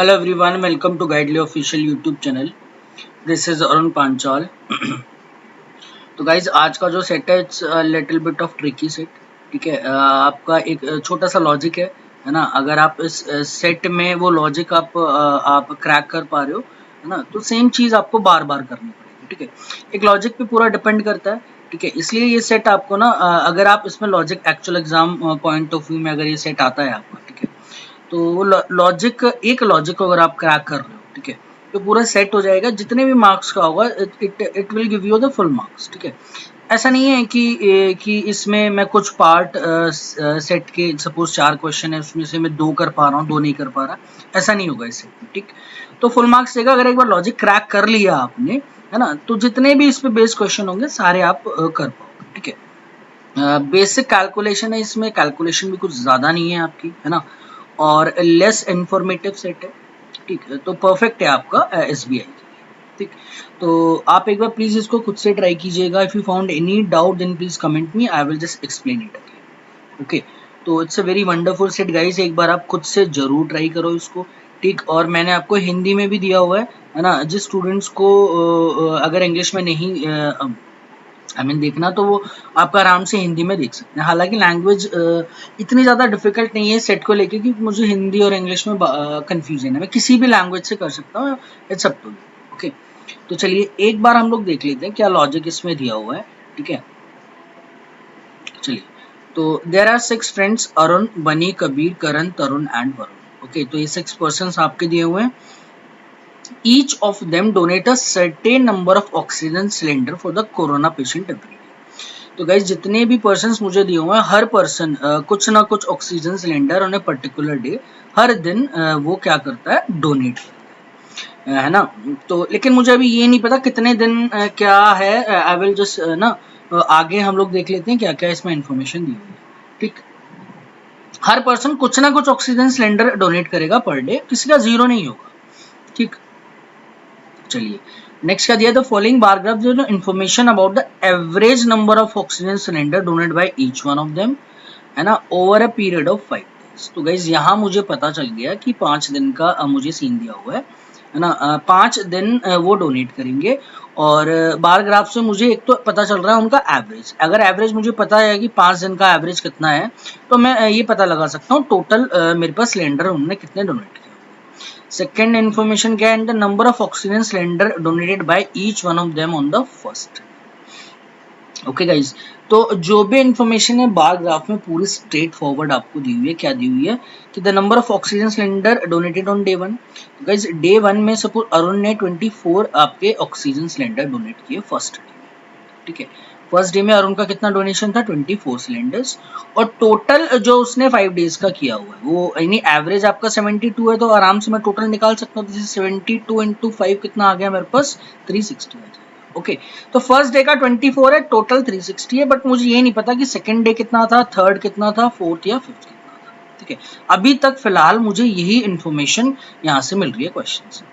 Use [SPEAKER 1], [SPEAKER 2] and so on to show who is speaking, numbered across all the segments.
[SPEAKER 1] Hello everyone, welcome to Guidely official YouTube channel. This is Arun Panchal. तो guys आज का जो set है it's little bit of tricky set. ठीक है, आपका एक छोटा सा लॉजिक है ना. अगर आप इस सेट में वो लॉजिक आप क्रैक कर पा रहे हो है ना, तो सेम चीज आपको बार बार करनी पड़ेगी. ठीक है, एक लॉजिक पे पूरा डिपेंड करता है. ठीक है, इसलिए ये सेट आपको ना अगर आप इसमें logic actual exam point of view में अगर ये सेट आता है आपका, ठीक है, तो वो लॉजिक एक लॉजिक को अगर आप क्रैक कर रहे हो, ठीक है, तो पूरा सेट हो जाएगा. जितने भी मार्क्स का होगा it will give you the full marks. ठीक है, ऐसा नहीं है कि इसमें मैं कुछ पार्ट सेट के सपोज 4 क्वेश्चन है उसमें से मैं 2 कर पा रहा हूँ, 2 नहीं कर पा रहा. ऐसा नहीं होगा इस सेट में. ठीक, तो फुल मार्क्स देगा अगर एक बार लॉजिक क्रैक कर लिया आपने, है ना, तो जितने भी इस पे बेस्ड क्वेश्चन होंगे सारे आप कर पाओगे. ठीक है, बेसिक कैलकुलेशन है, इसमें कैलकुलेशन भी कुछ ज्यादा नहीं है आपकी, है ना, और लेस इंफॉर्मेटिव सेट है. ठीक है, तो परफेक्ट है आपका SBI. ठीक, तो आप एक बार प्लीज इसको खुद से ट्राई कीजिएगा. If you found any doubt then please comment me, I will just explain it again. Okay, तो it's a very wonderful set guys, एक बार आप खुद से जरूर ट्राई करो इसको. ठीक, और मैंने आपको हिंदी में भी दिया हुआ है ना, जिस स्टूडेंट्स को अगर इंग्लिश में नहीं देखना तो वो आपका आराम से हिंदी में देख सकते हैं. हालांकि लैंग्वेज इतनी ज़्यादा डिफिकल्ट नहीं है सेट को लेके, क्योंकि मुझे हिंदी और इंग्लिश में कंफ्यूजन है. मैं किसी भी लैंग्वेज से कर सकता हूँ, it's up to you. Okay, तो चलिए एक बार हम लोग देख लेते हैं क्या लॉजिक इसमें दिया हुआ है. ठीक है, चलिए, तो देयर आर 6 फ्रेंड्स, अरुण, बनी, कबीर, करण, तरुण एंड वरुण. ओके, तो ये 6 पर्सन्स आपके दिए हुए हैं. Each of them donate a certain number of oxygen cylinder for the corona patient every day. तो गाइज जितने भी पर्सन मुझे दिए हुए हैं, हर पर्सन कुछ ना कुछ oxygen cylinder on a particular day, हर दिन वो क्या करता है, डोनेट करता है ना. तो लेकिन मुझे अभी ये नहीं पता कितने दिन क्या है. आई विल जस्ट ना आगे हम लोग देख लेते हैं क्या क्या इसमें इंफॉर्मेशन दी हुई है. ठीक, हर पर्सन कुछ ना कुछ ऑक्सीजन सिलेंडर डोनेट करेगा पर डे, किसी का जीरो नहीं होगा. ठीक, चलिए नेक्स्ट क्या दिया, द फॉलोइंग बार ग्राफ जो information about the average number of oxygen cylinder donated by each one of them, है ना, over a period of 5 days. तो गाइज यहाँ मुझे पता चल गया कि 5 दिन का मुझे सीन दिया हुआ है ना. 5 दिन वो डोनेट करेंगे. और बार ग्राफ से मुझे एक तो पता चल रहा है उनका एवरेज. अगर एवरेज मुझे पता है कि 5 दिन का एवरेज कितना है, तो मैं ये पता लगा सकता हूँ टोटल मेरे पास सिलेंडर उन्होंने कितने डोनेट किए. सेकेंड इन्फॉर्मेशन क्या है, the number of oxygen cylinder donated by each one of them on the first. Okay guys, तो जो भी इन्फॉर्मेशन है बार ग्राफ में पूरी स्ट्रेट फॉरवर्ड आपको दी हुई है. क्या दी हुई है कि the number of oxygen cylinder donated on day 1. Guys day 1 में सपोज अरुण ने 24 आपके ऑक्सीजन सिलेंडर डोनेट किए फर्स्ट डे. ठीक है, फर्स्ट डे में अरुण का कितना डोनेशन था, 24 सिलेंडर्स. और टोटल जो उसने 5 डेज का किया हुआ है वो यानी एवरेज आपका 72 है, तो आराम से मैं टोटल निकाल सकता हूँ. 72 इंटू 5 कितना आ गया मेरे पास, 360 आ जाएगा. ओके, तो फर्स्ट डे का 24 है, टोटल 360 है. बट मुझे ये नहीं पता कि सेकंड डे कितना था, थर्ड कितना था, फोर्थ या फिफ्थ कितना था. ठीक है, अभी तक फिलहाल मुझे यही इंफॉर्मेशन यहाँ से मिल रही है क्वेश्चन से.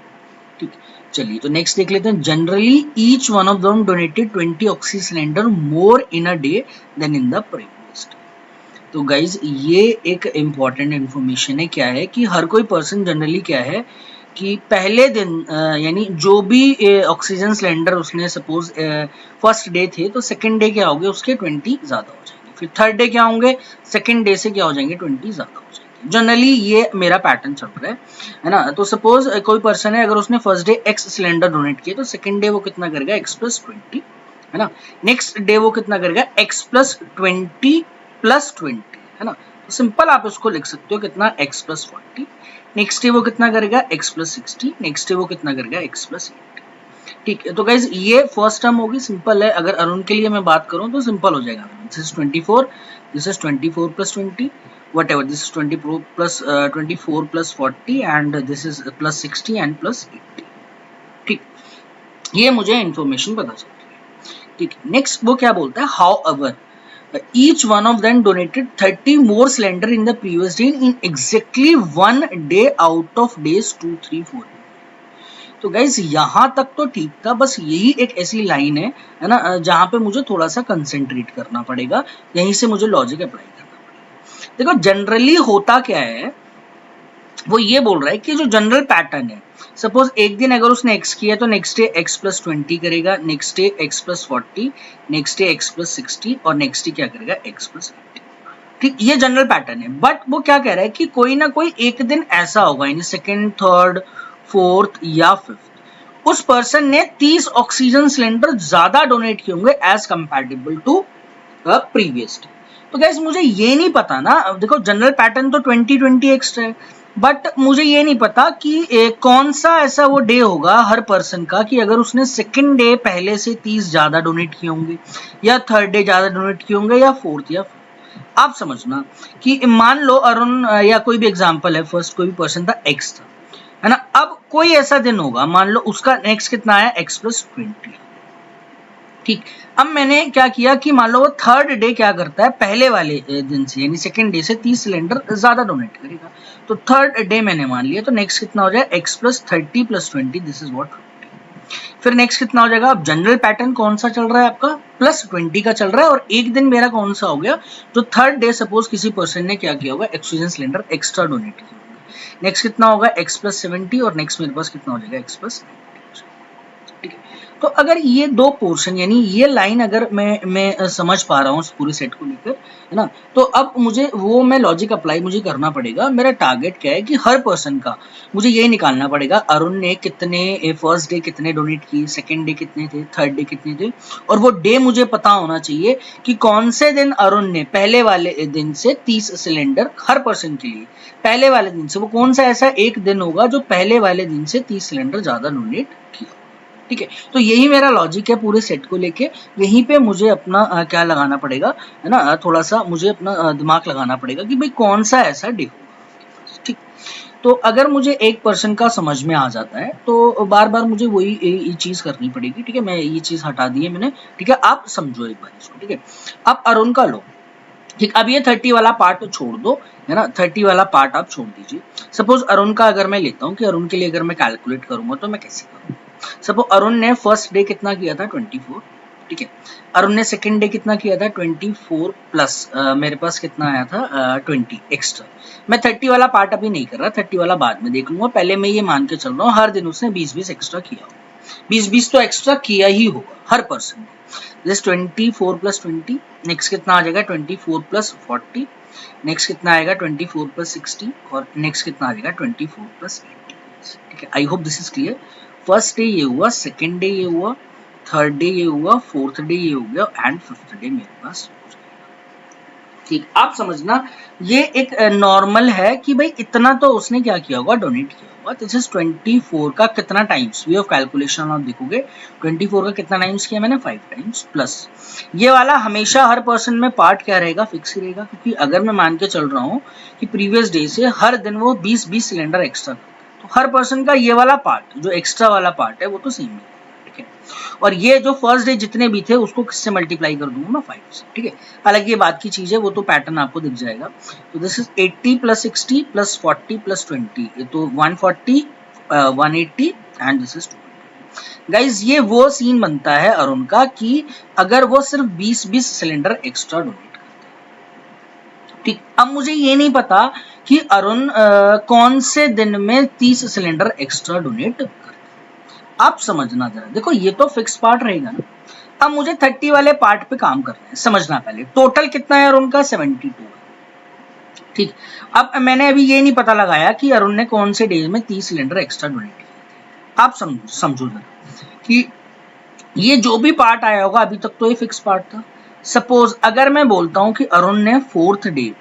[SPEAKER 1] ठीक, चलिए तो नेक्स्ट देख लेते हैं. Generally each one of them donated 20 oxy cylinder more in a day than in the previous day. तो गाइज ये एक इम्पॉर्टेंट इन्फॉर्मेशन है. क्या है कि हर कोई पर्सन जनरली क्या है कि पहले दिन यानी जो भी ऑक्सीजन सिलेंडर उसने सपोज फर्स्ट डे थे, तो सेकंड डे क्या होंगे उसके 20 ज्यादा हो जाएंगे. फिर थर्ड डे क्या होंगे, सेकंड डे से क्या हो जाएंगे, 20 ज्यादा हो जाएंगे. जनरली ये मेरा पैटर्न चल रहा है ना. तो सपोज कोई पर्सन है, अगर उसने first day x cylinder donate किए, तो सेकंड डे वो कितना करेगा, एक्स प्लस 20, है ना. नेक्स्ट डे वो कितना करेगा, एक्स प्लस 20 प्लस 20, है ना. तो सिंपल आप इसको लिख सकते हो कितना, एक्स प्लस 40. नेक्स्ट डे वो कितना करेगा, एक्स प्लस 60. नेक्स्ट डे वो कितना करेगा, एक्स प्लस 80. ठीक है, तो गाइज ये फर्स्ट टर्म होगी, सिंपल है. अगर अरुण के लिए मैं बात करूं तो सिंपल हो जाएगा. This is 24, this is 24 plus 20, whatever, this is 24 plus 24 plus 40 and this is plus 60 and plus 80. ठीक, ये मुझे इंफॉर्मेशन पता चल रही है. ठीक, नेक्स्ट वो क्या बोलता है, however each one of them donated 30 more cylinder in the previous day in exactly 1 day out of days 2 3 4. तो गाइज यहाँ तक तो ठीक था, बस यही एक ऐसी लाइन है ना, जहां पे मुझे थोड़ा सा कंसेंट्रेट करना पड़ेगा. यहीं से मुझे लॉजिक अप्लाई करना. देखो जनरली होता क्या है वो ये बोल रहा है कि जो जनरल पैटर्न है, सपोज एक दिन अगर उसने x किया तो नेक्स्ट डे x प्लस 20 करेगा, next day x plus 40, next day x plus 60 और नेक्स्ट डे क्या करेगा x प्लस 80। ठीक, ये जनरल पैटर्न है। बट वो क्या कह रहा है कि कोई ना कोई एक दिन ऐसा होगा, यानी सेकेंड, थर्ड, फोर्थ या फिफ्थ, उस पर्सन ने 30 ऑक्सीजन सिलेंडर ज्यादा डोनेट किए होंगे as comparable to previous day. तो गाइस मुझे ये नहीं पता ना, देखो जनरल पैटर्न तो 20-20 एक्स्ट्रा है, बट मुझे ये नहीं पता कि कौन सा ऐसा वो डे होगा हर पर्सन का कि अगर उसने सेकंड डे पहले से 30 ज्यादा डोनेट किए होंगे, या थर्ड डे ज्यादा डोनेट किए होंगे, या फोर्थ या आप समझना कि मान लो अरुण या कोई भी एग्जांपल है, फर्स्ट कोई भी पर्सन था एक्स था, है ना। अब कोई ऐसा दिन होगा, मान लो उसका नेक्स्ट कितना आया एक्स प्लस 20। ठीक, अब मैंने क्या किया कि मान लो वो थर्ड डे क्या करता है, पहले वाले दिन से यानी सेकंड डे से 30 सिलेंडर ज्यादा डोनेट करेगा, तो थर्ड डे मैंने मान लिया, तो नेक्स्ट कितना हो जाएगा x plus 30 plus 20, this is what. फिर नेक्स्ट कितना हो जाएगा, अब जनरल पैटर्न कौन सा चल रहा है आपका, प्लस 20 का चल रहा है, और एक दिन मेरा कौन सा हो गया, जो थर्ड डे सपोज किसी पर्सन ने क्या किया होगा, ऑक्सीजन सिलेंडर एक्स्ट्रा डोनेट किया होगा। नेक्स्ट कितना होगा एक्स प्लस 70 और नेक्स्ट मेरे पास कितना हो जाएगा एक्स प्लस। ठीक है, तो अगर ये दो पोर्शन यानी ये लाइन अगर मैं समझ पा रहा हूँ उस पूरे सेट को लेकर, है ना, तो अब मुझे वो मैं लॉजिक अप्लाई मुझे करना पड़ेगा। मेरा टारगेट क्या है कि हर पर्सन का मुझे ये निकालना पड़ेगा, अरुण ने कितने फर्स्ट डे कितने डोनेट किए, सेकंड डे कितने थे, थर्ड डे कितने थे, और वो डे मुझे पता होना चाहिए कि कौन से दिन अरुण ने पहले वाले दिन से 30 सिलेंडर हर पर्सन के लिए, पहले वाले दिन से वो कौन सा ऐसा एक दिन होगा जो पहले वाले दिन से 30 सिलेंडर ज्यादा डोनेट किया। ठीक है, तो यही मेरा लॉजिक है पूरे सेट को लेके। यहीं पे मुझे अपना क्या लगाना पड़ेगा, है ना, थोड़ा सा मुझे अपना दिमाग लगाना पड़ेगा कि भाई कौन सा ऐसा डे होगा। ठीक, तो अगर मुझे एक पर्सन का समझ में आ जाता है तो बार बार मुझे वही चीज करनी पड़ेगी। ठीक है, मैं ये चीज हटा दी है मैंने। ठीक है, आप समझो एक बार इसको। ठीक है, अब अरुण का लो। ठीक, अब ये 30 वाला पार्ट छोड़ दो, है ना, 30 वाला पार्ट आप छोड़ दीजिए। सपोज अरुण का अगर मैं लेता हूँ कि अरुण के लिए अगर मैं कैलकुलेट करूंगा तो मैं कैसे करूँगा। सपोज अरुण ने फर्स्ट डे कितना किया था 24। ठीक है, अरुण ने सेकंड डे कितना किया था 24 प्लस मेरे पास कितना आया था 20 एक्स्ट्रा। मैं 30 वाला पार्ट अभी नहीं कर रहा, 30 वाला बाद में देख लूंगा। पहले मैं ये मान के चल रहा हूँ हर दिन उसने 20-20 एक्स्ट्रा किया होगा, 20-20 तो एक्स्ट्रा किया ही होगा हर पर्सन ने। जस्ट 24 प्लस 20, नेक्स्ट कितना आ जाएगा 24 प्लस 40, नेक्स्ट कितना आएगा 24 प्लस 60, और नेक्स्ट कितना आ जाएगा 24 प्लस 80। ठीक है, I hope this is clear. First day ये हुआ, सेकेंड डे ये हुआ, थर्ड डे ये हुआ, फोर्थ डे ये हो गया, एंड फिफ्थ डे मेरे पास हो जाएगा। ठीक, आप समझना ये एक नॉर्मल है कि भाई इतना तो उसने क्या किया होगा, डोनेट किया होगा। दिस इज 24 का कितना टाइम्स, वे ऑफ कैलकुलेशन आप देखोगे 24 का कितना टाइम्स किया मैंने 5 टाइम्स प्लस ये वाला। हमेशा हर पर्सन में पार्ट क्या रहेगा, फिक्स ही रहेगा, क्योंकि अगर मैं मान के चल रहा हूँ कि प्रीवियस डे से हर दिन वो 20-20 सिलेंडर एक्स्ट्रा, तो हर पर्सन का ये वाला पार्ट जो एक्स्ट्रा वाला पार्ट है वो तो सेम है। ठीक है, और ये जो फर्स्ट डे जितने भी थे उसको किससे मल्टीप्लाई कर दूंगा मैं 5 से। ठीक है, हालांकि ये बात की चीज है, वो तो पैटर्न आपको दिख जाएगा। तो this is 80 plus 60 plus 40 plus 20, ये तो 140 180 एंड दिस इज 200। गाइज ये वो सीन बनता है अरुण का कि अगर वो सिर्फ 20-20 सिलेंडर एक्स्ट्रा डोनेट। ठीक, अब मुझे ये नहीं पता कि अरुण कौन से दिन में 30 सिलेंडर एक्स्ट्रा डोनेट करते। आप समझना जरा, देखो ये तो फिक्स पार्ट रहेगा ना। अब मुझे 30 वाले पार्ट पे काम करना है। समझना पहले टोटल कितना है अरुण का 72 है। ठीक, अब मैंने अभी ये नहीं पता लगाया कि अरुण ने कौन से डे में 30 सिलेंडर एक्स्ट्रा डोनेट किए। आप समझो जरा कि ये जो भी पार्ट आया होगा अभी तक तो ये फिक्स पार्ट था। सपोज अगर मैं बोलता हूं कि अरुण ने fourth day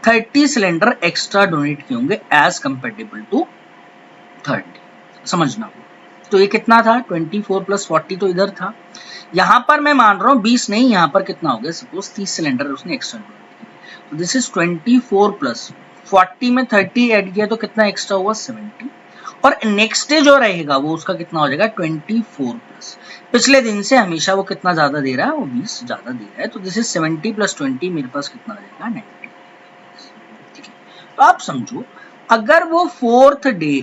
[SPEAKER 1] 30 cylinder extra donate किए होंगे as comparable to third day, समझना। तो ये कितना था 24 प्लस 40 तो इधर था, यहां पर मैं मान रहा हूं 20 नहीं, यहां पर कितना हो गया, सपोज 30 सिलेंडर उसने एक्स्ट्रा डोनेट किया। तो दिस इज 24 प्लस 40 में 30 ऐड किया तो कितना एक्स्ट्रा हुआ 70, और नेक्स्ट डे जो रहेगा वो उसका कितना हो जाएगा 24 प्लस पिछले दिन से हमेशा वो कितना ज्यादा दे रहा है, वो 20 ज्यादा दे रहा है। तो दिस इज 70 प्लस 20, मेरे पास कितना आ जाएगा 90। ठीक है, तो आप समझो अगर वो फोर्थ डे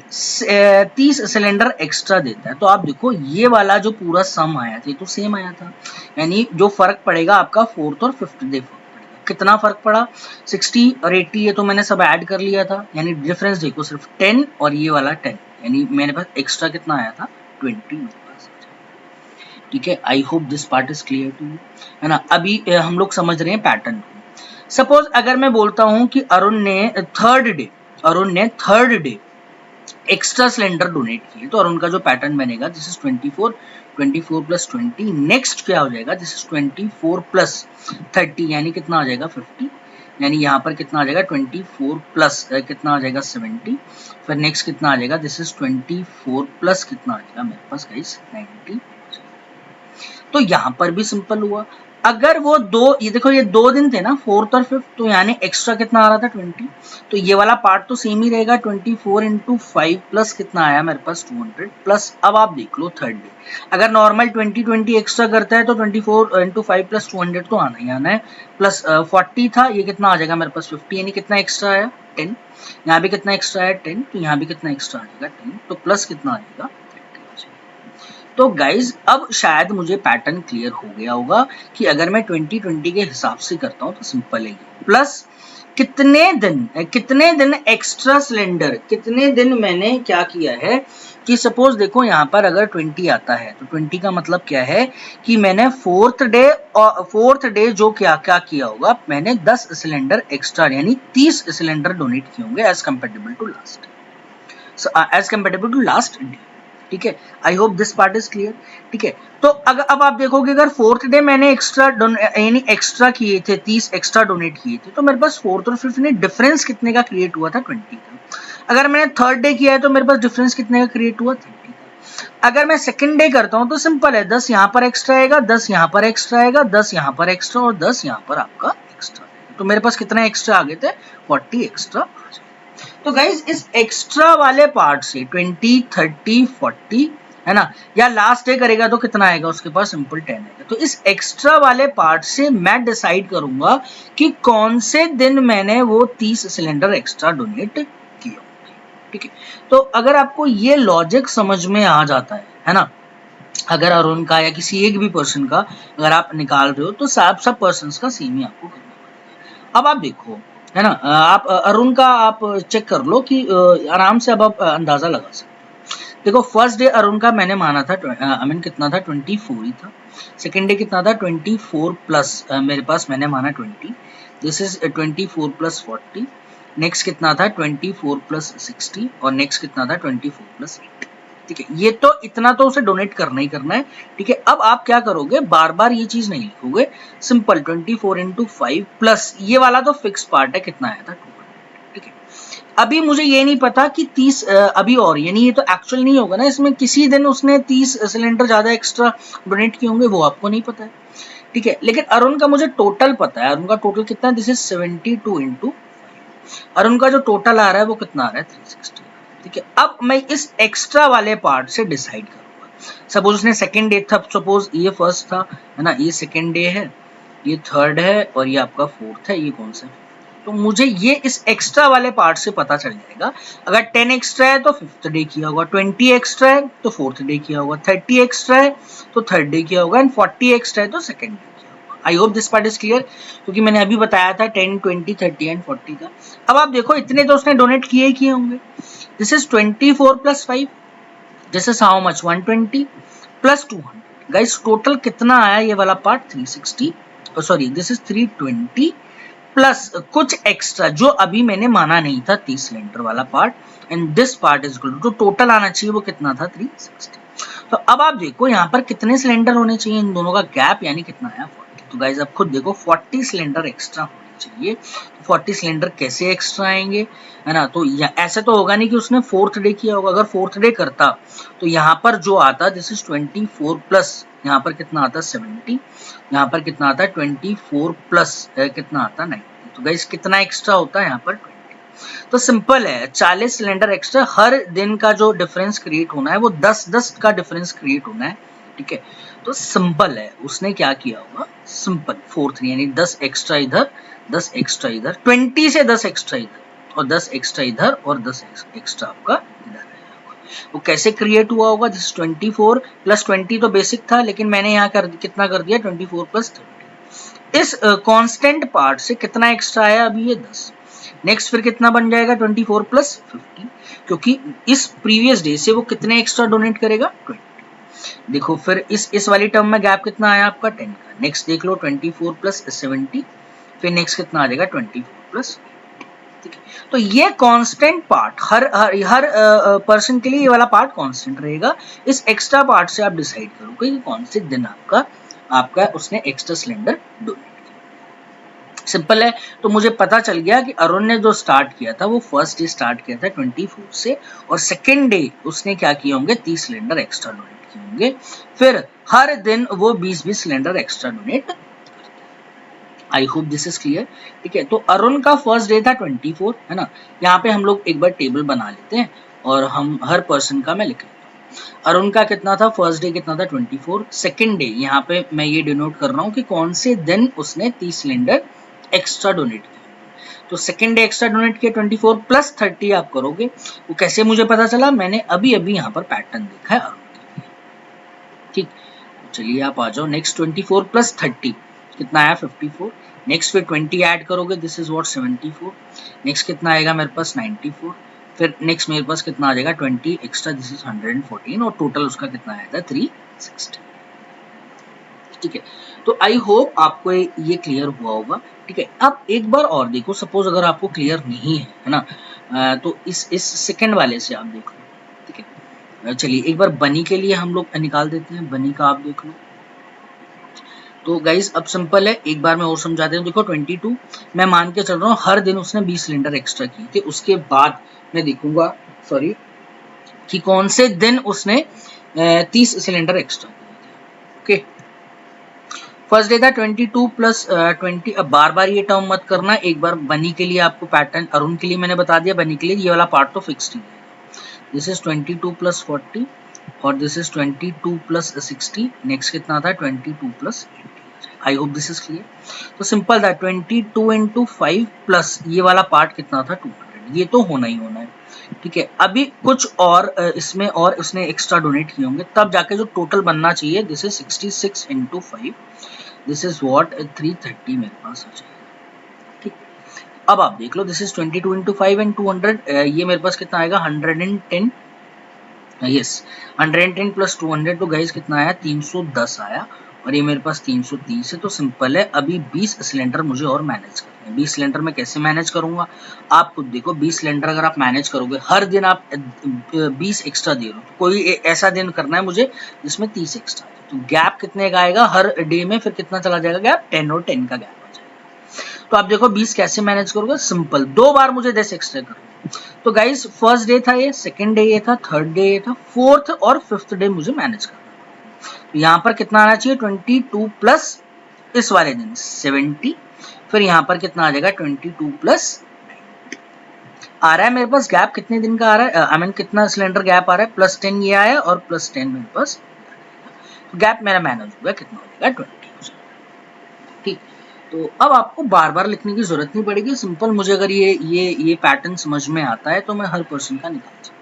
[SPEAKER 1] 30 सिलेंडर एक्स्ट्रा देता है तो आप देखो ये वाला जो पूरा सम आया था ये तो सेम आया था, यानी जो फर्क पड़ेगा आपका फोर्थ और फिफ्थ डे फर्क पड़ेगा। कितना फर्क पड़ा 60 और 80, ये तो मैंने सब ऐड कर लिया था, यानी डिफरेंस देखो सिर्फ 10 और ये वाला 10, यानी मेरे पास एक्स्ट्रा कितना आया था 20 मेरे पास। ठीक है, I hope this part is clear to you, है ना। अभी हम लोग समझ रहे हैं पैटर्न को। सपोज अगर मैं बोलता हूं कि अरुण ने third day extra cylinder donate किए, तो अरुण का जो पैटर्न बनेगा दिस इज 24 प्लस 20, नेक्स्ट क्या हो जाएगा दिस इज 24 प्लस 30, यानी कितना आ जाएगा 50, यानी यहाँ पर कितना आ जाएगा 24 प्लस कितना आ जाएगा 70, फिर नेक्स्ट कितना आ जाएगा दिस इज 24 प्लस कितना आ जाएगा मेरे पास गाइस 90। तो यहाँ पर भी सिंपल हुआ। अगर वो ये देखो ये 2 दिन थे ना, 4th और 5th, तो यानी एक्स्ट्रा कितना आ रहा था 20, तो ये वाला पार्ट तो सेम ही रहेगा, 24 इंटू 5 प्लस कितना आया मेरे पास 200 प्लस। अब आप देख लो थर्ड डे, अगर नॉर्मल 20 एक्स्ट्रा करता है तो 24 इंटू 5 प्लस 200 तो आना ही आना है, प्लस 40 था, ये कितना आ जाएगा मेरे पास 50, यानी कितना एक्स्ट्रा आया 10, यहाँ भी कितना एक्स्ट्रा आया 10, तो यहाँ भी कितना एक्स्ट्रा आ जाएगा 10, तो प्लस कितना आ जाएगा। तो गाइज अब शायद मुझे पैटर्न क्लियर हो गया होगा कि अगर मैं 2020 के हिसाब से करता हूं तो सिंपल है, प्लस कितने दिन एक्स्ट्रा सिलेंडर, कितने दिन मैंने क्या किया है कि सपोज देखो यहाँ पर अगर 20 आता है तो 20 का मतलब क्या है कि मैंने फोर्थ डे जो क्या किया होगा, मैंने 10 सिलेंडर एक्स्ट्रा यानी 30 सिलेंडर डोनेट किए होंगे as compatible to last day. ठीक है, I hope this part is clear. ठीक है, तो अब आप देखोगे अगर फोर्थ डे मैंने एक्स्ट्रा किए थे, 30 एक्स्ट्रा डोनेट किए थे, तो मेरे पास फोर्थ और फिफ्थ में डिफरेंस कितने का क्रिएट हुआ था 20 का। अगर मैंने थर्ड डे किया है तो मेरे पास डिफरेंस कितने का क्रिएट हुआ 30 का। अगर मैं सेकंड डे करता हूं तो सिंपल है, 10 यहाँ पर एक्स्ट्रा आएगा, 10 यहाँ पर एक्स्ट्रा आएगा, 10 यहाँ पर एक्स्ट्रा और 10 यहाँ पर आपका एक्स्ट्रा, तो मेरे पास कितने एक्स्ट्रा आ गए थे 40 एक्स्ट्रा। तो गाइज इस एक्स्ट्रा वाले पार्ट से 20, 30, 40 है ना, या लास्ट डे करेगा तो कितना आएगा उसके पास सिंपल 10 आएगा। तो इस एक्स्ट्रा वाले पार्ट से मैं डिसाइड करूंगा कि कौन से दिन मैंने वो 30 सिलेंडर एक्स्ट्रा डोनेट किए। ठीक है, तो अगर आपको ये लॉजिक समझ में आ जाता है ना, अगर अरुण का या किसी एक भी पर्सन का अगर आप निकाल रहे हो तो सब पर्सन का सेम ही आपको करना पड़ेगा। अब आप देखो है ना, आप अरुण का आप चेक कर लो कि आराम से अब आप अंदाजा लगा सकते हो। देखो फर्स्ट डे अरुण का मैंने माना था कितना था 24 ही था, सेकंड डे कितना था 24 प्लस मेरे पास मैंने माना 20, दिस इज 24 प्लस 40, नेक्स्ट कितना था 24 प्लस 60 और नेक्स्ट कितना था 24 प्लस 8। ठीक है, ये तो इतना तो उसे डोनेट करना ही करना है। ठीक है, अब आप क्या करोगे, बार बार ये चीज नहीं लिखोगे, सिंपल 24 इंटू 5 प्लस ये वाला तो फिक्स पार्ट है कितना आया था 200। ठीक है, अभी मुझे ये नहीं पता कि 30 अभी और, यानी ये तो एक्चुअल नहीं होगा ना, इसमें किसी दिन उसने 30 सिलेंडर ज्यादा एक्स्ट्रा डोनेट किए होंगे, वो आपको नहीं पता है। ठीक है, लेकिन अरुण का मुझे टोटल पता है, अरुण का टोटल कितना है, दिस इज 72 इंटू, अरुण का जो टोटल आ रहा है वो कितना आ रहा है 360। ठीक है, अब मैं इस एक्स्ट्रा वाले पार्ट से डिसाइड करूंगा। सपोज उसने सेकंड डे था, सपोज ये फर्स्ट था है ना, ये सेकंड डे है, ये थर्ड है और ये आपका फोर्थ है, ये कौन सा है, तो मुझे ये इस एक्स्ट्रा वाले पार्ट से पता चल जाएगा। अगर 10 एक्स्ट्रा है तो फिफ्थ डे किया होगा, 20 एक्स्ट्रा है तो फोर्थ डे किया होगा, 30 एक्स्ट्रा है तो थर्ड डे किया होगा एंड 40 एक्स्ट्रा है तो second day. I hope this part is clear, क्योंकि मैंने अभी बताया था 10, 20, 30 एंड 40 का। अब आप देखो इतने तो उसने डोनेट किए होंगे, this is 24 plus 5, this is how much 120 plus 200। Guys total कितना आया ये वाला part 360, sorry this is 320 plus कुछ एक्स्ट्रा जो अभी मैंने माना नहीं था 30 सिलेंडर वाला part, and this part is equal to total आना चाहिए वो कितना था 360। तो अब आप देखो यहाँ पर कितने सिलेंडर होने चाहिए इन दोनों का गैप, यानी कितना आया 40। तो गाइज आप खुद देखो 40 सिलेंडर एक्स्ट्रा होने चाहिए, 40 सिलेंडर कैसे एक्स्ट्रा आएंगे है ना, तो ऐसे तो होगा नहीं कि उसने फोर्थ डे किया होगा, अगर फोर्थ डे करता तो यहाँ पर जो आता दिस इज 24 प्लस यहाँ पर कितना आता 70, यहाँ पर कितना आता 24 प्लस कितना आता 90, तो गाइज कितना एक्स्ट्रा होता है यहाँ पर 20। तो सिंपल है, 40 सिलेंडर एक्स्ट्रा, हर दिन का जो डिफरेंस क्रिएट होना है वो 10-10 का डिफरेंस क्रिएट होना है। ठीक है, तो सिंपल है, उसने क्या किया होगा, सिंपल फोर्थ यानी 10 एक्स्ट्रा इधर, 10 एक्स्ट्रा इधर, 20 से 10 एक्स्ट्रा इधर और 10 एक्स्ट्रा इधर और 10 एक्स्ट्रा आपका इधर रहेगा। वो कैसे क्रिएट हुआ होगा, दिस 24 प्लस 20 तो बेसिक था, लेकिन मैंने यहाँ कितना कर दिया 24 प्लस 30, इस कांस्टेंट पार्ट से कितना एक्स्ट्रा आया अभी ये 10। नेक्स्ट फिर कितना बन जाएगा 24 प्लस 50, क्योंकि इस प्रीवियस डे से वो कितने एक्स्ट्रा डोनेट करेगा 20। देखो फिर इस वाली टर्म में गैप कितना आया आपका 10 का। नेक्स्ट देख लो 24 प्लस 70, फिर नेक्स्ट कितना आ जाएगा 24 प्लस। ठीक है, तो ये कांस्टेंट पार्ट हर पर्सन के लिए ये वाला पार्ट कांस्टेंट रहेगा। इस एक्स्ट्रा पार्ट से आप डिसाइड करोगे कि कौन से दिन आपका उसने एक्स्ट्रा सिलेंडर डोनेट। सिंपल है। तो मुझे पता चल गया कि अरुण ने जो स्टार्ट किया था वो फर्स्ट डे स्टार्ट किया था 24 से, और सेकेंड डे उसने क्या किए होंगे 30 सिलेंडर एक्स्ट्रा डोनेट किए होंगे। फिर हर दिन वो 20-20 cylinder extra donate. I hope this is clear. ठीक है, तो अरुण का फर्स्ट डे था 24, है ना। यहाँ पे हम लोग एक बार टेबल बना लेते हैं और हम हर पर्सन का मैं लिख लेता हूँ। अरुण का कितना था फर्स्ट डे कितना था 24। सेकेंड डे यहाँ पे मैं ये डिनोट कर रहा हूँ कि कौन से दिन उसने 30 सिलेंडर एक्स्ट्रा डोनेट किया। तो सेकेंड डे एक्स्ट्रा डोनेट किया 24 प्लस 30 आप करोगे। वो कैसे मुझे पता चला, मैंने अभी यहाँ पर पैटर्न देखा है अरुण के लिए। ठीक, चलिए आप आ जाओ। नेक्स्ट 24 प्लस 30 कितना आया 54। नेक्स्ट फिर 20 ऐड करोगे, दिस इज व्हाट 74। नेक्स्ट कितना आएगा मेरे पास 94। फिर नेक्स्ट मेरे पास कितना आ जाएगा 20 एक्स्ट्रा, दिस इज 114, और टोटल उसका कितना आया था 360। ठीक है, तो आई होप आपको ये क्लियर हुआ होगा। ठीक है, अब एक बार और देखो, सपोज अगर आपको क्लियर नहीं है ना, तो इस सेकंड वाले से आप देख लो। ठीक है, चलिए एक बार बनी के लिए हम लोग निकाल देते हैं। बनी का आप देख लो। तो गाइज अब सिंपल है, एक बार मैं और समझाते हूँ। देखो 22 मैं मान के चल रहा हूँ हर दिन उसने 20 सिलेंडर एक्स्ट्रा किए थे। उसके बाद मैं देखूंगा कि कौन से दिन उसने 30 सिलेंडर एक्स्ट्रा किए थे। ओके, फर्स्ट डे था 22 प्लस 20। अब बार बार ये टर्म मत करना, एक बार बनी के लिए आपको पैटर्न, अरुण के लिए मैंने बता दिया, बनी के लिए ये वाला पार्ट तो फिक्स्ड ही है। दिस इज 22 प्लस 40 और दिस इज 22 प्लस 60। नेक्स्ट कितना था 22 plus 80। I hope this is clear. तो सिंपल था 22 इंटू 5 प्लस ये वाला पार्ट कितना था 200। ये तो होना ही होना है। ठीक है, अभी कुछ और इसमें और उसने एक्स्ट्रा डोनेट किए होंगे, तब जाके जो टोटल बनना चाहिए this is 66 into 5, this is what 330 मेरे पास आ जाएगा। ठीक, अब आप देख लो, दिस इज 22 इंटू 5 एंड 200, ये मेरे पास कितना आएगा 110। यस, 110 प्लस 200, तो गाइस कितना आया 310 आया, और ये मेरे पास 330 है। तो सिंपल है, अभी 20 सिलेंडर मुझे और मैनेज करने हैं। 20 सिलेंडर मैं कैसे मैनेज करूंगा आप खुद देखो। 20 सिलेंडर अगर आप मैनेज करोगे, हर दिन आप 20 एक्स्ट्रा दे रहे हो, तो कोई ऐसा दिन करना है मुझे जिसमें 30 एक्स्ट्रा। तो गैप कितने का आएगा हर डे में, फिर कितना चला जाएगा गैप 10 और 10 का गैप आ जाएगा। तो आप देखो 20 कैसे मैनेज करोगे, सिंपल 2 बार मुझे 10 एक्स्ट्रा करना। तो गाइस फर्स्ट डे था ये, सेकंड डे ये था, थर्ड डे ये था, फोर्थ और फिफ्थ डे मुझे मैनेज करना। तो यहाँ पर कितना आना चाहिए 22 प्लस इस वाले दिन 70, फिर यहाँ पर कितना आ जाएगा 22 प्लस आ रहा है मेरे पास गैप कितने दिन का आ रहा है, आई मीन कितना सिलेंडर गैप आ रहा है, +10 ये आया और +10 मेरे पास गैप मेरा मैनेज हो गया, कितना हो जाएगा 20। ठीक, तो अब आपको बार बार लिखने की जरूरत नहीं पड़ेगी, सिंपल मुझे अगर ये पैटर्न समझ में आता है तो मैं हर पर्सन का निकाल सकता हूँ।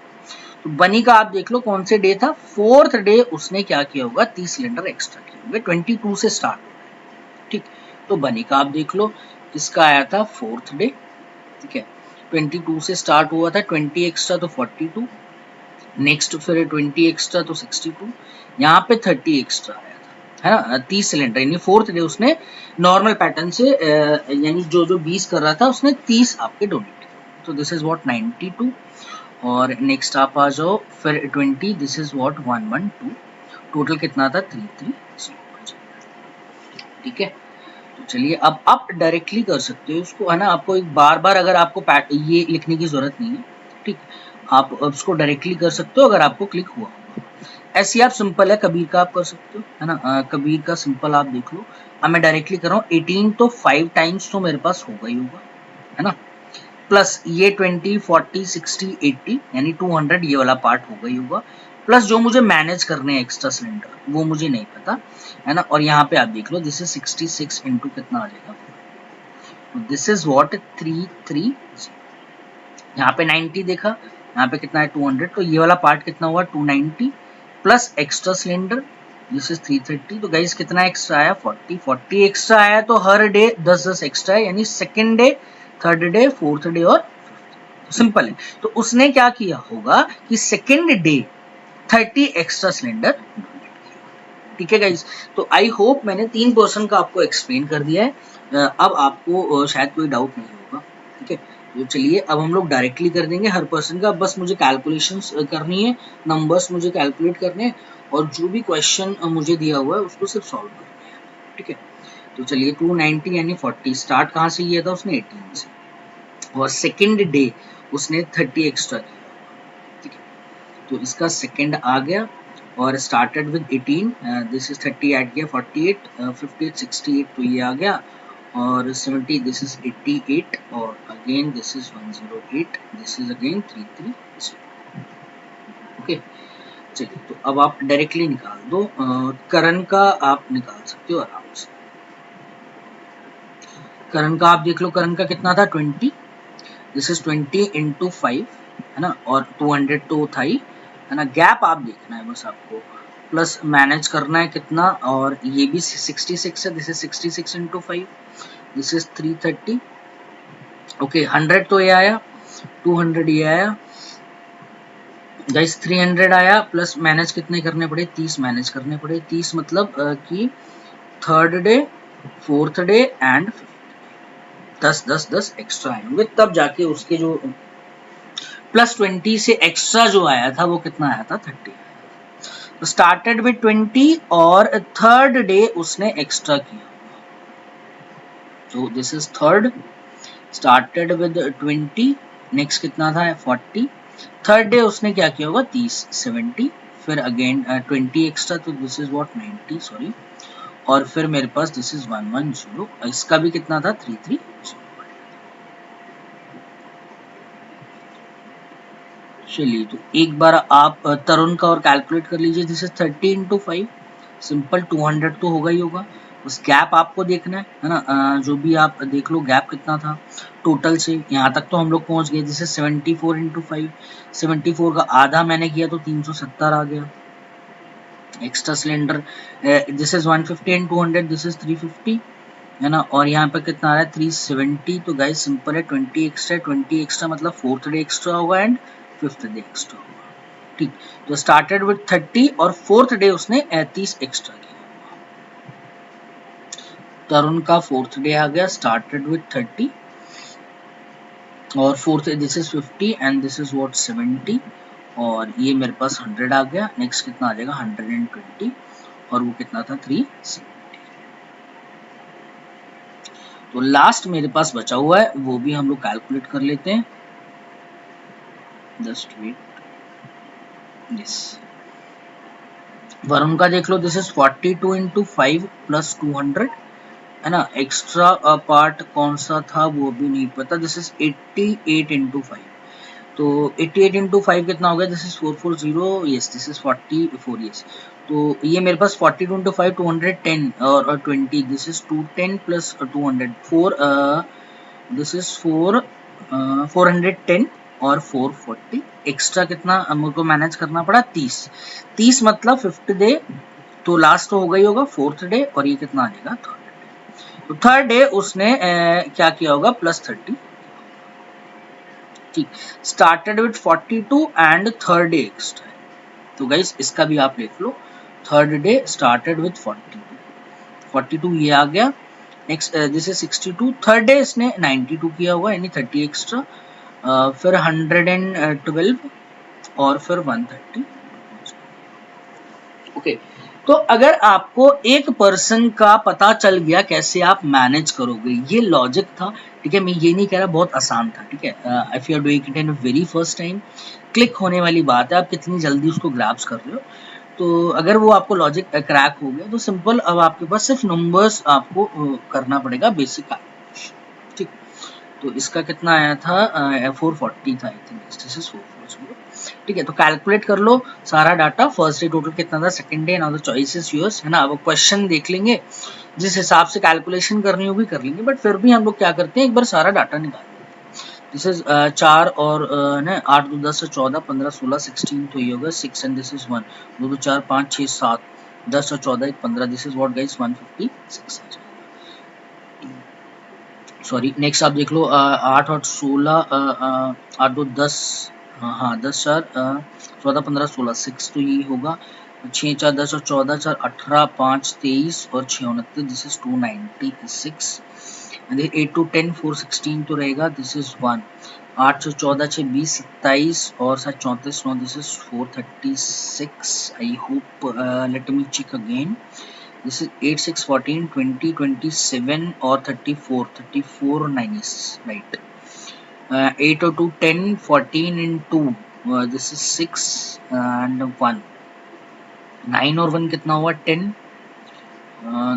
[SPEAKER 1] तो बनी का आप देख लो कौन से डे था, फोर्थ डे उसने क्या किया होगा 30 सिलेंडर एक्स्ट्रा किए होंगे, 22 से स्टार्ट हो रहा है। ठीक, तो बनी का आप देख लो, इसका आया था फोर्थ डे। ठीक है, 22 से स्टार्ट हुआ था, 20 एक्स्ट्रा तो 42, नेक्स्ट फिर 20 एक्स्ट्रा तो 62, यहाँ पे 30 एक्स्ट्रा आया था, है ना 30 सिलेंडर, यानी फोर्थ डे उसने नॉर्मल पैटर्न से यानी जो 20 कर रहा था उसने 30 आपके डोनेट किया। तो दिस इज व्हाट 92, और नेक्स्ट आप आ जाओ फिर 20, दिस इज व्हाट 112, टोटल कितना था 330। ठीक है, तो चलिए अब आप डायरेक्टली कर सकते हो उसको, है ना। आपको एक बार बार अगर आपको ये लिखने की जरूरत नहीं है। ठीक, आप उसको डायरेक्टली कर सकते हो अगर आपको क्लिक हुआ। ऐसे आप सिंपल है, कबीर का आप कर सकते हो, है ना। कबीर का सिंपल आप देख लो। अब मैं डायरेक्टली कर रहा हूँ 18, तो 5 टाइम्स तो मेरे पास होगा ही होगा, है ना, प्लस ये 20 40 60 80 यानी 200 ये वाला पार्ट होगा ही होगा, प्लस जो मुझे मैनेज करने हैं एक्स्ट्रा सिलेंडर वो मुझे नहीं पता, है ना। और यहाँ पे आप देख लो दिस इज 66 इंटू कितना आ जाएगा, दिस इज व्हाट 330। यहाँ पे 90 देखा, यहाँ पे कितना है 200, तो ये वाला पार्ट कितना हुआ 290 plus extra cylinder, this is 330। तो गाइस कितना एक्स्ट्रा आया 40 एक्स्ट्रा आया, तो हर डे 10 एक्स्ट्रा है, यानी second day, third day, fourth day और सिंपल है। तो उसने क्या किया होगा कि सेकेंड डे 30 एक्स्ट्रा सिलेंडर, ठीक है गाइस। तो आई होप मैंने 3% का आपको एक्सप्लेन कर दिया है। अब आपको शायद कोई डाउट नहीं होगा, ठीक है। तो चलिए अब हम लोग डायरेक्टली कर देंगे हर पर्सन का, बस मुझे कैलकुलेशंस करनी है, नंबर्स मुझे कैलकुलेट करने हैं, और जो भी क्वेश्चन मुझे दिया हुआ है उसको सिर्फ सॉल्व करना है, ठीक है। तो चलिए 290 यानी 40 स्टार्ट कहाँ से किया था उसने 18 से, और सेकेंड डे उसने 30 एक्स्ट्रा किया, ठीक है। तो इसका सेकेंड आ गया, और started with 18, this is 30 add किया 48, 58 68, तो ये आ गया, और 70 दिस इज 88, और again this is 108, this is again 330, okay. चलिए तो अब आप डायरेक्टली निकाल दो, करण का आप निकाल सकते हो आराम से। करण का आप देख लो, करण का कितना था 20, दिस इज 20 इंटू 5, है ना, और 200 तो था ही, है ना। गैप आप देखना है बस आपको, प्लस मैनेज करना है कितना, और ये भी 66 है, this is 66 into 5, this is 330, okay. 100 तो ये आया, 200 ये आया गाइस, 300 आया, प्लस मैनेज कितने करने पड़े, 30 मैनेज करने पड़े। 30 मतलब कि third day, fourth day and 10 extra आए होंगे, तब जाके उसके जो प्लस 20 से एक्स्ट्रा जो आया था वो कितना आया था 30। तो स्टार्टेड विद 20 और थर्ड डे उसने एक्स्ट्रा किया, तो this is third, started with 20, next कितना था 40, थर्ड डे उसने क्या किया होगा 30 70, फिर अगेन 20 एक्स्ट्रा, तो दिस इज व्हाट 90 सॉरी, और फिर मेरे पास दिस इज 110, इसका भी कितना था 330। चलिए तो एक बार आप तरुण का और कैलकुलेट कर लीजिए, दिस इज 30 इंटू 5, सिंपल 200 तो होगा ही होगा, उस गैप आपको देखना है ना, जो भी आप देख लो गैप कितना था टोटल से यहाँ तक, तो हम लोग पहुंच गए, दिस इज 74 इंटू 5, 74 का आधा मैंने किया तो 370 आ गया extra cylinder, this is 150 and 200, this is 350, है ना, और यहाँ पे कितना आ रहा है 370, तो गाइस सिंपल है 20 एक्स्ट्रा, 20 एक्स्ट्रा मतलब फोर्थ डे एक्स्ट्रा होगा एंड फिफ्थ डे एक्स्ट्रा होगा, ठीक। तो स्टार्टेड विद 30 और फोर्थ डे उसने 30 एक्स्ट्रा किया। तरुण का फोर्थ डे आ गया, स्टार्टेड विद 30 और fourth this is 50 and this is what 70, और ये मेरे पास 100 आ गया, नेक्स्ट कितना आ जाएगा 120, और वो कितना था 370। तो लास्ट मेरे पास बचा हुआ है, वो भी हम लोग कैलकुलेट कर लेते हैं, जस्ट वेट। यस, वरुण का देख लो, दिस इज 42 इंटू 5 प्लस 200, है ना। एक्स्ट्रा पार्ट कौन सा था वो भी नहीं पता, दिस इज 88 इंटू 5, तो 88 इंटू 5 कितना हो गया, this is 440, yes this is 44, yes. तो ये मेरे पास 42 इंटू 5 210 और 20, this is 210 plus 200 4, this is 410 और 440 एक्स्ट्रा कितना हमको मैनेज करना पड़ा 30 मतलब फिफ्थ डे, तो लास्ट तो होगा ही होगा फोर्थ डे, और ये कितना आ जाएगा थर्ड डे, तो थर्ड डे उसने क्या किया होगा प्लस 30, ठीक। Started with 42 and third day extra, तो गाइस इसका भी आप लिख लो, थर्ड डे स्टार्टेड विद 42 ये आ गया, next this is 62, third day इसने 92 किया हुआ यानी 30 एक्स्ट्रा, फिर 112 और फिर 130, ओके। तो अगर आपको एक पर्सन का पता चल गया कैसे आप मैनेज करोगे, ये लॉजिक था, ठीक है। मैं ये नहीं कह रहा बहुत आसान था, ठीक है। If you are doing it in very first time, click होने वाली बात है, आप कितनी जल्दी उसको ग्रैब्स कर रहे हो। तो अगर वो आपको लॉजिक क्रैक हो गया तो सिंपल, अब आपके पास सिर्फ नंबर्स आपको करना पड़ेगा, बेसिक कैलकुलेशन, ठीक। तो इसका कितना आया था 440 था, आई थिंक दिस इज 440, ठीक है। तो कैलकुलेट कर लो सारा डाटा, फर्स्ट डे टोटल कितना था, second day, now the choice is yours, है ना। अब क्वेश्चन देख लेंगे, जिस हिसाब से कैलकुलेशन करनी होगी कर लेंगे, बट फिर भी हम लोग क्या करते हैं एक बार सारा डाटा निकाल लेते हैं। दिस इज 4 और 8 2 10 14 15 16 16, तो ये होगा 6 एंड दिस इज 1 2 2 4 5 6 7, 10 और 14 एक 15, दिस इज व्हाट गाइस 156 आ जाएगा। सॉरी नेक्स्ट आप देख लो 8 और 16 8 2 10, हाँ 10 4 14 15 16 6 तो ये होगा, 6 4 10 और 14 4 18 5 23 और 6 29, दिस इज 296 एंड 8 to 10 416 तो रहेगा, दिस इज 1, 8 से 14 6 20 27 और 7 34 9, this is 436। I hope let me check again, this is 8 6 14 20 27 or 34 34 9 is right, 8 or 2 10 14 and 2, this is 6 and 1, 9 और 1 कितना हुआ 10,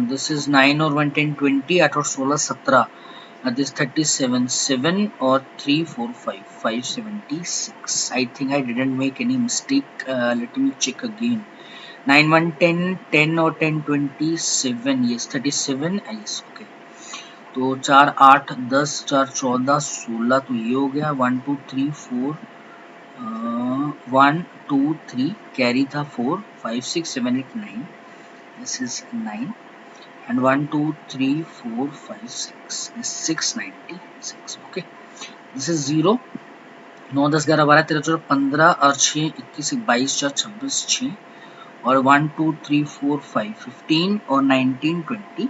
[SPEAKER 1] this is 9 और 1 10 20, 8 और 16 17, this 37 7 or 3 4 5 576, I think I didn't make any mistake, let me check again, 9 1 10 10 और 10 27, yes 37, yes okay, तो 4 8 10 4 14 16 तो ये हो गया, 1 2 3 4 1 2 3 कैरी था 4 5 6 7 8 9, this is 9 and 1 2 3 4 5 6, this 696, okay, this is 0 9 10 11 12 13 14 15 और 6 21 22 4 26 6 और 1 2 3 4 5 15 और 19 20,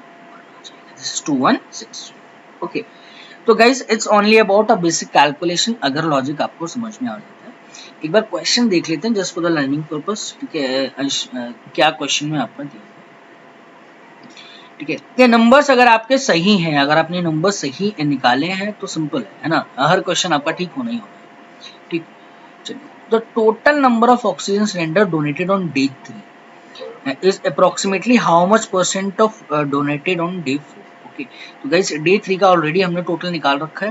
[SPEAKER 1] this is 2160, okay, तो guys it's only about a basic calculation, अगर लॉजिक आपको समझ में आ जाता है। एक बार क्वेश्चन देख लेते हैं just for the learning purpose, ठीक है, क्या क्वेश्चन में आपका दिया है, ठीक है, ये नंबर्स अगर आपके सही हैं, अगर आपने नंबर सही निकाले हैं तो सिंपल है ना, हर क्वेश्चन आपका ठीक होना ही होना है, ठीक, चलिए, the total number of oxygen cylinder donated on day 3 is approximately how much % of donated on day 4, okay, तो गाइस डे 3 का ऑलरेडी हमने टोटल निकाल रखा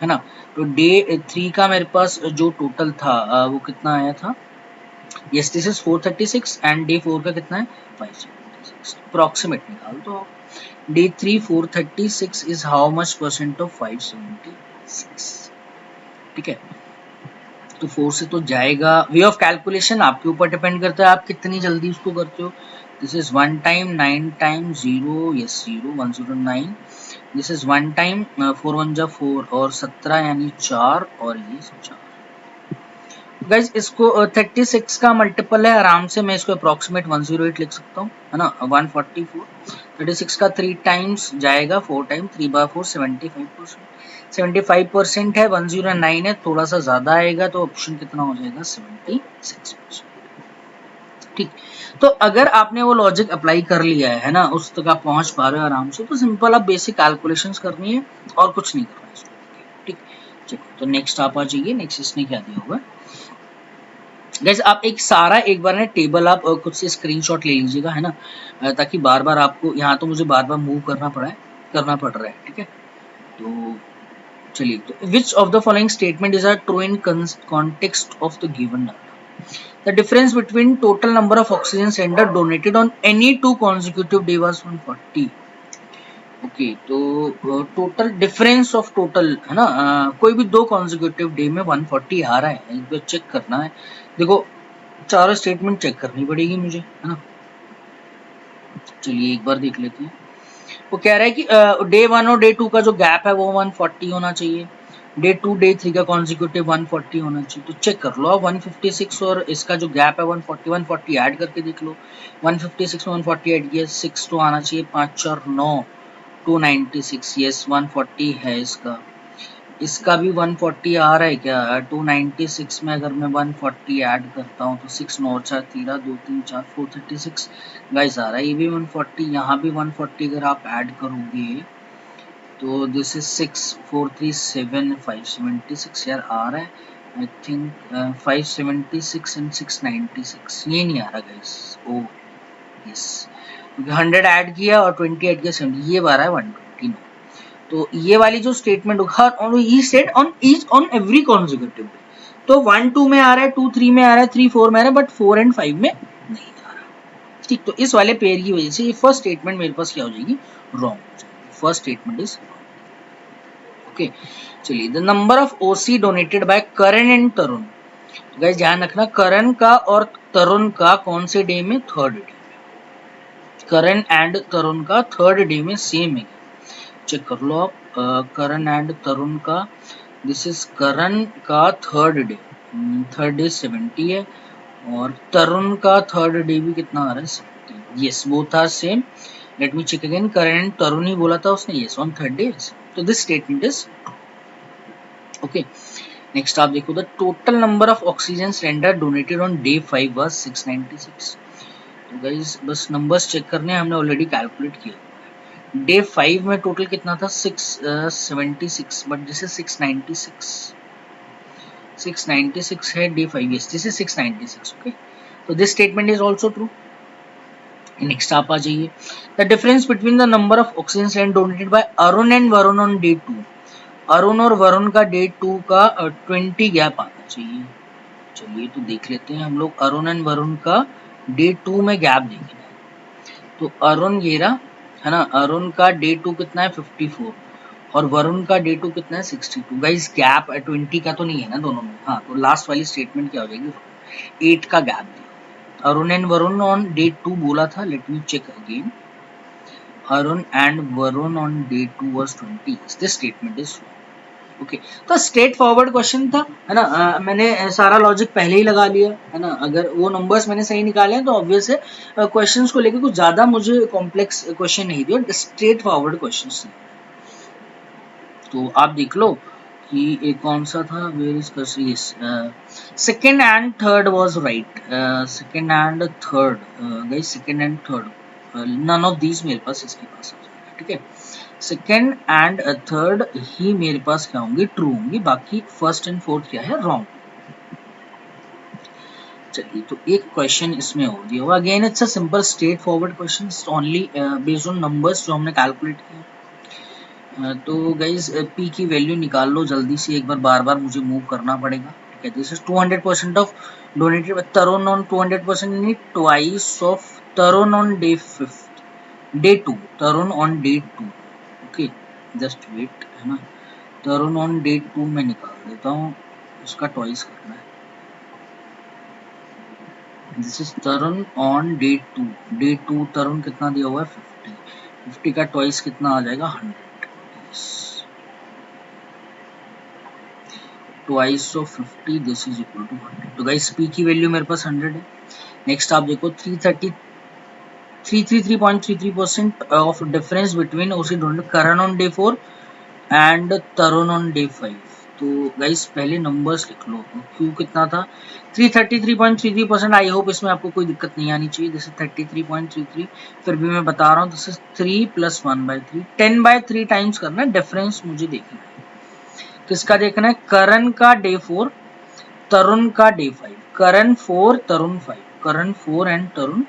[SPEAKER 1] है ना, तो डे 3 का मेरे पास जो टोटल था वो कितना आया था, yes this is 436 and day 4 का कितना है 576, अप्रोक्सीमेट निकाल दो आप, day 3 436 is how much % of 576, ठीक है, तो 4 से तो जाएगा, वे ऑफ कैलकुलेशन आपके ऊपर डिपेंड करता है आप कितनी जल्दी उसको करते हो, this is 1 time 9 time 0, yes 0 109, this is 1 time 4 1 जा 4 और 17 यानी 4 और ये 4, गाइस इसको 36 का मल्टीपल है, आराम से मैं इसको अप्रोक्सीमेट 108 लिख सकता हूँ, है ना, 144, 36 का 3 टाइम्स जाएगा 4 टाइम 3 बाय 4 75% है, 109 है, थोड़ा सा ज्यादा आएगा तो ऑप्शन कितना हो जाएगा 76%, ठीक, तो अगर आपने वो लॉजिक अप्लाई कर लिया है ना, उस तक आप पहुंच पा रहे हो आराम से, तो सिंपल आप बेसिक कैलकुलेशंस करनी है और कुछ नहीं करना है, ठीक, चलिए, तो नेक्स्ट आप आ जाइए, नेक्स्ट इसने क्या दिया होगा गाइस, आप एक सारा एक बार ना टेबल आप खुद से स्क्रीनशॉट ले लीजिएगा, है ना, ताकि बार बार आपको यहाँ तो मुझे बार बार मूव करना पड़ रहा है, ठीक है, तो चलिए, तो which of the following statement is are true in context of the given data, the difference between total number of oxygen cylinder donated on any 2 consecutive day was 140, okay, तो टोटल डिफरेंस ऑफ टोटल है ना, कोई भी 2 consecutive day में 140 आ रहा है, एक बार check करना है, देखो चारों स्टेटमेंट चेक करनी पड़ेगी मुझे, है ना, चलिए एक बार देख लेते हैं, वो कह रहा है कि डे 1 और डे 2 का जो गैप है वो 140 होना चाहिए, डे 2 डे 3 का कॉन्जिक्यूटिव 140 होना चाहिए, तो चेक कर लो आप 156 और इसका जो गैप है 140 ऐड करके देख लो, 156 में 140 ऐड किया 6 तो आना चाहिए, 5 4 9 296, यस 140 है इसका भी 140 आ रहा है क्या, 296 में अगर मैं 140 ऐड करता हूँ तो 6 9 4 13 2 3 4 436 गाइस आ रहा है, ये भी 140, यहाँ भी 140 अगर आप ऐड करोगे तो दिस इज 6 4 3 7 576 यार आ रहा है, आई थिंक 576 एंड 696, ये नहीं आ रहा गाइस, ओ यस, क्योंकि 100 ऐड किया और 20 ऐड किया 70, ये आ रहा है 129, तो ये वाली जो स्टेटमेंट होगा और he said on each on every consecutive, तो 1 2 में आ रहा है, 2 3 में आ रहा है, 3 4 में आ रहा है, बट 4 एंड 5 में नहीं आ रहा, ठीक, तो इस वाले पेयर की वजह से ये फर्स्ट स्टेटमेंट मेरे पास क्या हो जाएगी, रॉन्ग हो जाएगी, फर्स्ट स्टेटमेंट इज ओके, चलिए, the number of OC donated by Karan and Tarun, तो गाइस ध्यान रखना करण का और तरुण का कौन से डे में, थर्ड डे, करण एंड तरुण का थर्ड डे में सेम है, चेक कर लो आप। करण एंड तरुण का, दिस इज करण का थर्ड डे 70 है, और तरुण का थर्ड डे भी कितना आ रहा है 70। Yes, both are same. Let me check again, Karan and Tarun ही बोला था उसने, यस ऑन थर्ड डे, तो this statement is okay. Next आप देखो, the total number of oxygen cylinder donated on day 5 was 696। तो गाइस बस नंबर्स चेक करने हैं, हमने ऑलरेडी कैलकुलेट किया। डे 5 में टोटल कितना था 676, बट दिस इज 696 है day 5, yes this is 696, okay. तो this statement is also true. Next आप आ जाइए, the difference between the number of oxygen cylinder donated by Arun and Varun on day 2। Arun और वरुण का डे 2 का 20 गैप आना चाहिए। चलिए तो देख लेते हैं हम लोग, अरुण एंड वरुण का डे 2 में गैप देखना है। तो अरुण ये रहा है ना, अरुण का डे 2 कितना है 54, और वरुण का डे 2 कितना है 62। गाइस गैप 20 का तो नहीं है ना दोनों में, हाँ तो लास्ट वाली स्टेटमेंट क्या हो जाएगी, 8 का गैप दिया। Arun and Varun on day 2 बोला था, let me check again, Arun and Varun on day 2 was 20, this statement is okay. तो स्ट्रेट फॉरवर्ड क्वेश्चन था, है ना, मैंने सारा लॉजिक पहले ही लगा लिया, है ना, अगर वो नंबर्स मैंने सही निकाले हैं तो ऑब्वियस है क्वेश्चंस को लेकर कुछ ज्यादा मुझे कॉम्प्लेक्स क्वेश्चन नहीं दिया, स्ट्रेट फॉरवर्ड क्वेश्चंस। तो आप देख लो कि एक कौन सा था, where is second and third was right, second and third, guys second and third none of these मेरे पास इसके पास आ जाएगा, ठीक है। सेकेंड एंड थर्ड ही मेरे पास क्या होंगे, ट्रू होंगे, बाकी फर्स्ट एंड फोर्थ क्या है, रॉन्ग। चलिए तो एक क्वेश्चन इसमें हो दिया हुआ, again it's a simple straight forward question, only based on numbers जो हमने कैलकुलेट किया। तो गाइज पी की वैल्यू निकाल लो जल्दी से, एक बार बार मुझे मूव करना पड़ेगा, ठीक है। This is 200% of donated by Tarun on 200%, need twice of Tarun on day 5, day 2, Tarun on day 2, okay just wait, है ना, तरुण ऑन डे 2 में निकाल देता हूँ, उसका ट्वाइस करना है। This is Tarun on day 2, day 2 तरुण कितना दिया हुआ है 50, 50 का ट्वाइस कितना आ जाएगा 100, twice of 50 this is equal to 100। तो गाइस पी की वैल्यू मेरे पास 100 है। नेक्स्ट आप देखो 333.33% of difference between OC donated Karan on day 4 and Tarun on day 5। तो गाइस पहले नंबर्स लिख लो, क्यू कितना था 333.33%, आई होप इसमें आपको कोई दिक्कत नहीं आनी चाहिए, जैसे 33.33, फिर भी मैं बता रहा हूँ दिस इज 3 + 1/3, 10/3 टाइम्स करना है, डिफरेंस मुझे देखना है, किसका देखना है, करण का डे 4 तरुण का day 5, Karan 4 Tarun 5, Karan 4 and तरुण 5,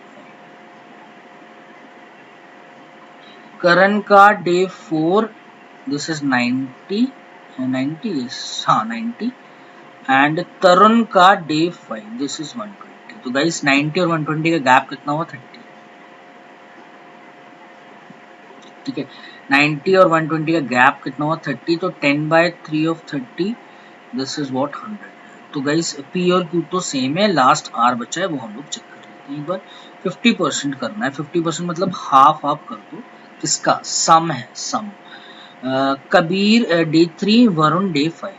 [SPEAKER 1] करण का डे 4 दिस इज 90 हाँ 90, एंड तरुण का डे 5 दिस इज 120। तो गाइस 90 और 120 का गैप कितना हुआ 30, ठीक है, 90 और 120 का गैप कितना हुआ 30, तो 10/3 ऑफ 30 दिस इज व्हाट 100। तो गाइस पी और क्यू तो सेम है, लास्ट आर बचा है वो हम लोग चेक कर लेते हैं एक बार। 50% करना है, 50% मतलब हाफ हाफ कर दो, किसका, सम है सम, कबीर डे 3 वरुण डे 5,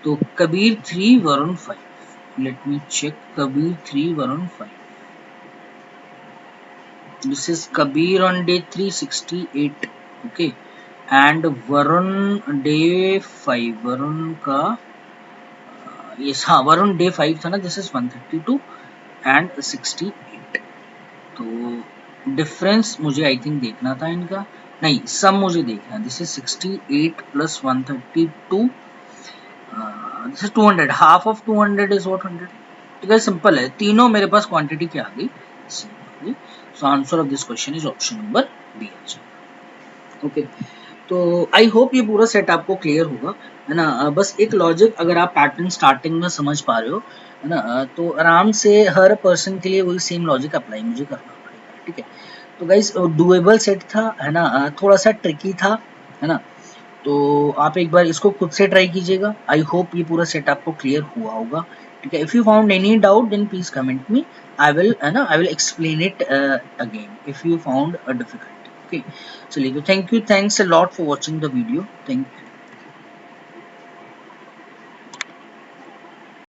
[SPEAKER 1] तो Kabir 3 Varun 5, let me check, Kabir 3 Varun 5, this is Kabir on day 368, okay, and Varun day 5, Varun का yes हाँ Varun day 5 था ना, this is 132 and 68। तो डिफरेंस मुझे आई थिंक देखना था इनका, नहीं सम मुझे देखना, this is 68 + 132, this is 200, half of 200 is what 100। ठीक है, सिंपल है, तीनों मेरे पास क्वांटिटी क्या आ गई, so answer of this question is option number B. Okay, तो आई होप ये पूरा सेट आपको क्लियर होगा, है ना। बस एक लॉजिक अगर आप पैटर्न स्टार्टिंग में समझ पा रहे हो, है ना, तो आराम से हर पर्सन के लिए वही सेम लॉजिक अप्लाई मुझे करना पड़ेगा, ठीक है। तो गाइस डुएबल सेट था, है ना, थोड़ा सा ट्रिकी था, है ना, तो आप एक बार इसको खुद से ट्राई कीजिएगा। आई होप ये पूरा सेट आपको क्लियर हुआ होगा, ठीक है। If you found any doubt then please comment me, I will explain it again if you found a difficulty. Okay, चलिए, तो thank you, thanks a lot for watching the video, thank you.